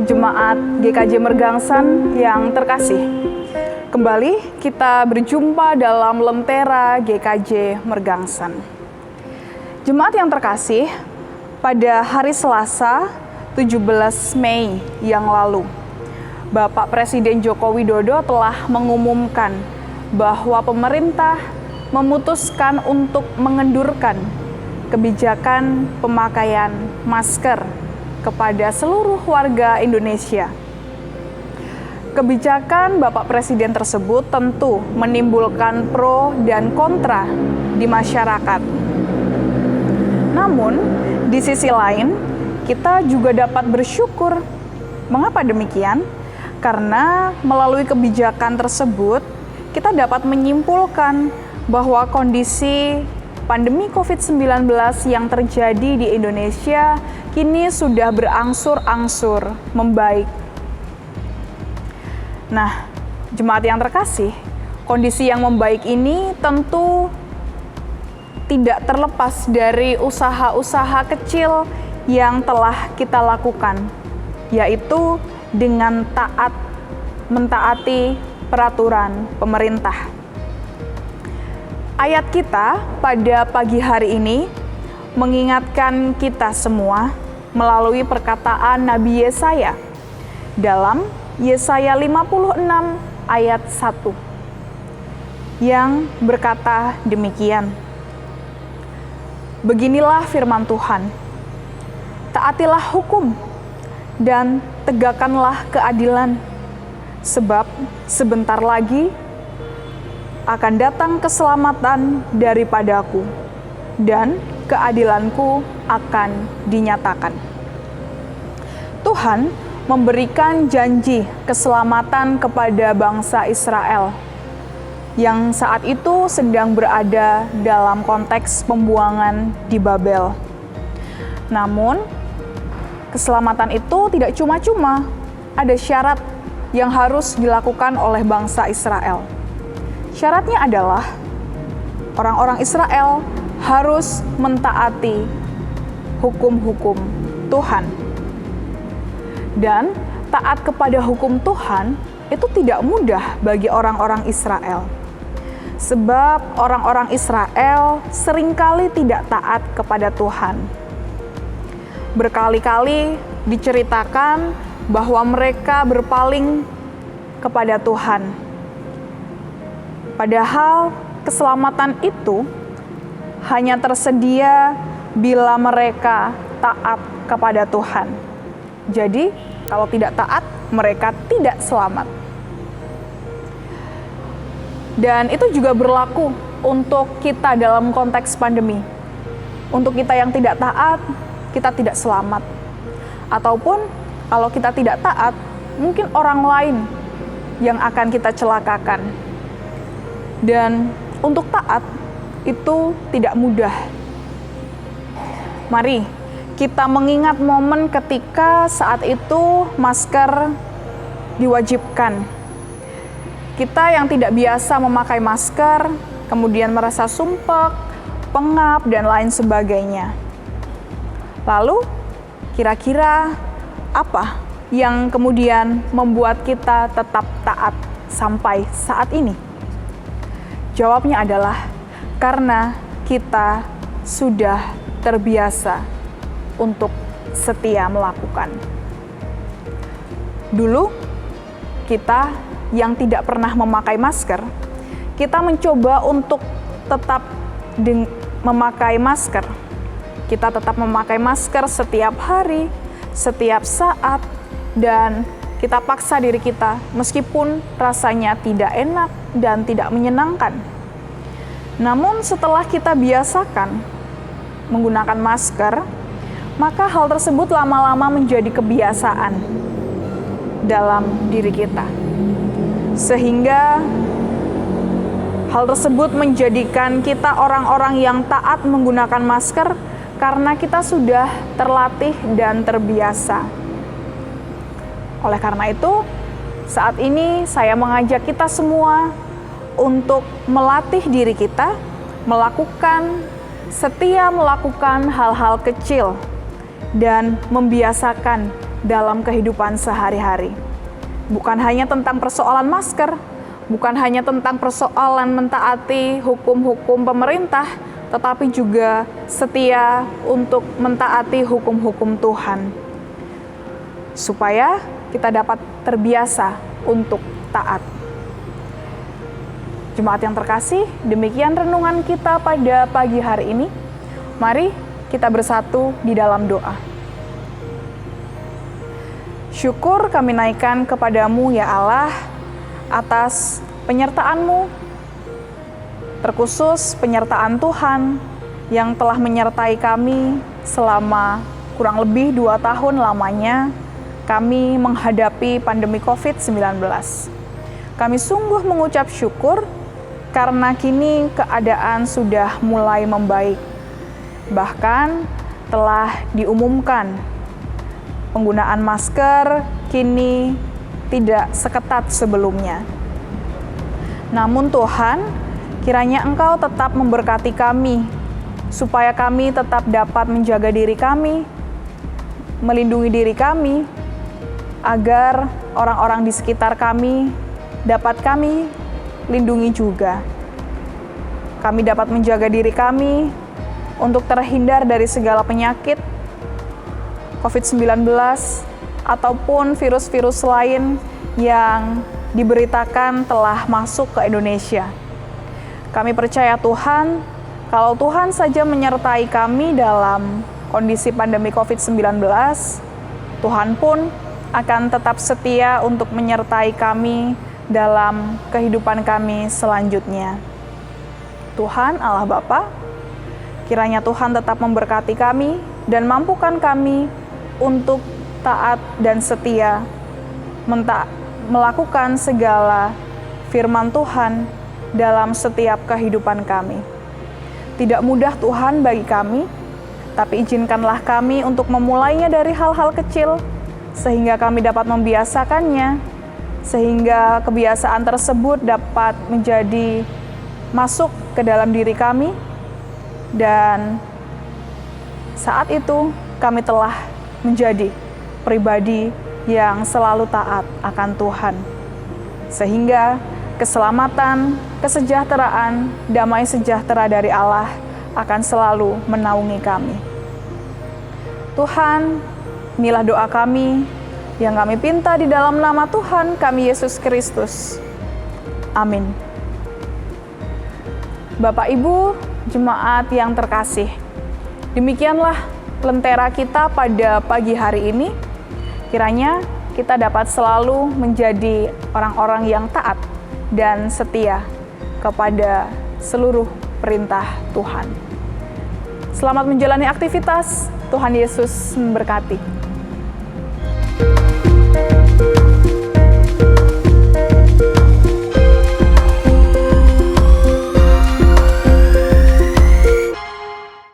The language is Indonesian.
Jemaat GKJ Mergangsan yang terkasih. Kembali kita berjumpa dalam Lentera GKJ Mergangsan. Jemaat yang terkasih, pada hari Selasa 17 Mei yang lalu, Bapak Presiden Joko Widodo telah mengumumkan bahwa pemerintah memutuskan untuk mengendurkan kebijakan pemakaian masker kepada seluruh warga Indonesia. Kebijakan Bapak Presiden tersebut tentu menimbulkan pro dan kontra di masyarakat. Namun, di sisi lain, kita juga dapat bersyukur. Mengapa demikian? Karena melalui kebijakan tersebut, kita dapat menyimpulkan bahwa kondisi pandemi COVID-19 yang terjadi di Indonesia kini sudah berangsur-angsur membaik. Nah, jemaat yang terkasih, kondisi yang membaik ini tentu tidak terlepas dari usaha-usaha kecil yang telah kita lakukan, yaitu dengan mentaati peraturan pemerintah. Ayat kita pada pagi hari ini mengingatkan kita semua melalui perkataan Nabi Yesaya dalam Yesaya 56 ayat 1 yang berkata demikian. Beginilah firman Tuhan, taatilah hukum dan tegakkanlah keadilan, sebab sebentar lagi akan datang keselamatan daripadaku, dan keadilanku akan dinyatakan. Tuhan memberikan janji keselamatan kepada bangsa Israel yang saat itu sedang berada dalam konteks pembuangan di Babel. Namun, keselamatan itu tidak cuma-cuma, ada syarat yang harus dilakukan oleh bangsa Israel. Syaratnya adalah orang-orang Israel harus mentaati hukum-hukum Tuhan. Dan taat kepada hukum Tuhan itu tidak mudah bagi orang-orang Israel. Sebab orang-orang Israel seringkali tidak taat kepada Tuhan. Berkali-kali diceritakan bahwa mereka berpaling kepada Tuhan. Padahal keselamatan itu hanya tersedia bila mereka taat kepada Tuhan. Jadi, kalau tidak taat, mereka tidak selamat. Dan itu juga berlaku untuk kita dalam konteks pandemi. Untuk kita yang tidak taat, kita tidak selamat. Ataupun kalau kita tidak taat, mungkin orang lain yang akan kita celakakan. Dan untuk taat itu tidak mudah. Mari kita mengingat momen ketika saat itu masker diwajibkan. Kita yang tidak biasa memakai masker, kemudian merasa sumpek, pengap, dan lain sebagainya. Lalu, kira-kira apa yang kemudian membuat kita tetap taat sampai saat ini? Jawabnya adalah karena kita sudah terbiasa untuk setia melakukan. Dulu, kita yang tidak pernah memakai masker, kita mencoba untuk tetap memakai masker. Kita tetap memakai masker setiap hari, setiap saat, dan kita paksa diri kita meskipun rasanya tidak enak dan tidak menyenangkan. Namun setelah kita biasakan menggunakan masker, maka hal tersebut lama-lama menjadi kebiasaan dalam diri kita. Sehingga hal tersebut menjadikan kita orang-orang yang taat menggunakan masker karena kita sudah terlatih dan terbiasa. Oleh karena itu, saat ini saya mengajak kita semua untuk melatih diri kita, setia melakukan hal-hal kecil, dan membiasakan dalam kehidupan sehari-hari. Bukan hanya tentang persoalan masker, bukan hanya tentang persoalan mentaati hukum-hukum pemerintah, tetapi juga setia untuk mentaati hukum-hukum Tuhan. Supaya kita dapat terbiasa untuk taat. Jemaat yang terkasih, demikian renungan kita pada pagi hari ini. Mari kita bersatu di dalam doa. Syukur kami naikkan kepadamu ya Allah atas penyertaan-Mu, terkhusus penyertaan Tuhan yang telah menyertai kami selama kurang lebih 2 tahun lamanya kami menghadapi pandemi COVID-19. Kami sungguh mengucap syukur karena kini keadaan sudah mulai membaik. Bahkan telah diumumkan penggunaan masker kini tidak seketat sebelumnya. Namun Tuhan, kiranya Engkau tetap memberkati kami, supaya kami tetap dapat menjaga diri kami, melindungi diri kami, agar orang-orang di sekitar kami dapat kami lindungi juga. Kami dapat menjaga diri kami untuk terhindar dari segala penyakit, COVID-19, ataupun virus-virus lain yang diberitakan telah masuk ke Indonesia. Kami percaya Tuhan, kalau Tuhan saja menyertai kami dalam kondisi pandemi COVID-19, Tuhan pun akan tetap setia untuk menyertai kami dalam kehidupan kami selanjutnya. Tuhan Allah Bapa, kiranya Tuhan tetap memberkati kami dan mampukan kami untuk taat dan setia melakukan segala firman Tuhan dalam setiap kehidupan kami. Tidak mudah Tuhan bagi kami, tapi izinkanlah kami untuk memulainya dari hal-hal kecil, sehingga kami dapat membiasakannya, sehingga kebiasaan tersebut dapat menjadi masuk ke dalam diri kami, dan saat itu kami telah menjadi pribadi yang selalu taat akan Tuhan, sehingga keselamatan, kesejahteraan, damai sejahtera dari Allah akan selalu menaungi kami. Tuhan, inilah doa kami yang kami pinta di dalam nama Tuhan kami Yesus Kristus. Amin. Bapak Ibu, jemaat yang terkasih, demikianlah lentera kita pada pagi hari ini. Kiranya kita dapat selalu menjadi orang-orang yang taat dan setia kepada seluruh perintah Tuhan. Selamat menjalani aktivitas. Tuhan Yesus memberkati.